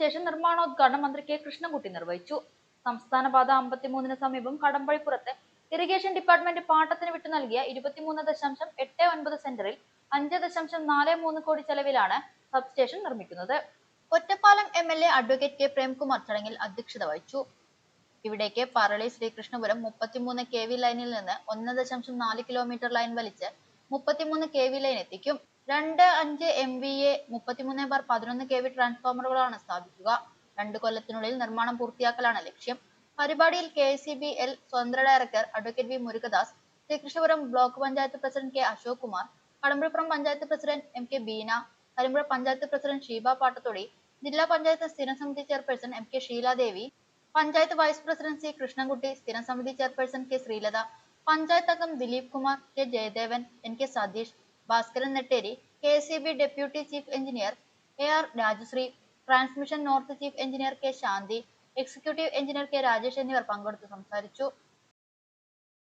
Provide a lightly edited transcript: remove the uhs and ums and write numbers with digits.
Substation നിർമ്മാണോദ്ഘാടനം മന്ത്രി K Krishnankutty നിർവഹിച്ചു. സംസ്ഥാന പാത 53 സമീപം കടമ്പഴിപ്പുറത്ത് ഇറിഗേഷൻ ഡിപ്പാർട്ട്മെന്റ് പാട്ടത്തിന് വിട്ടു നൽകിയ 23.89 സെന്ററിൽ 5.43 കോടി ചെലവിലാണ് സബ്സ്റ്റേഷൻ നിർമ്മിക്കുന്നത്. Ottapalam MLA advocate K Premkumar ചടങ്ങിൽ അധ്യക്ഷത വഹിച്ചു. ഇവിടേക്ക് പറളി ശ്രീകൃഷ്ണപുരം 33 kV ലൈനിൽ നിന്ന് 1.4 കിലോമീറ്റർ ലൈൻ വലിച്ച് 33 kV ലൈൻ എത്തിക്കും. 2.5 MVA 33/11 kV ട്രാൻസ്ഫോമറുകളാണ് സ്ഥാപിക്കുക. 2 കൊല്ലത്തിനുള്ളിൽ നിർമ്മാണം പൂർത്തിയാക്കലാണ് ലക്ഷ്യം. പരിപാടിയിൽ KCBL സ്വതന്ത്ര director advocate V Murukadas, Sreekrishnapuram block panchayat president K Ashok Kumar, Kadampazhipuram panchayat president MK Beena, Karimpuzha panchayat president Sheeba Pattathodi, ജില്ലാ പഞ്ചായത്ത് സ്ഥിരം സമിതി chairperson MK Sheeladevi, panchayat vice president C Krishnankutty, സ്ഥിരം സമിതി ചെയർപേഴ്സൺ K ശ്രീലത, പഞ്ചായത്ത് അംഗം Dileep Kumar, K Jayadevan, NK Satheesh, Bhaskaran Netteri, KCB deputy chief engineer AR Rajasree, transmission north chief engineer K Shanthi, executive engineer K Rajesh എന്നിവർ പങ്കെടുത്തു സംസാരിച്ചു.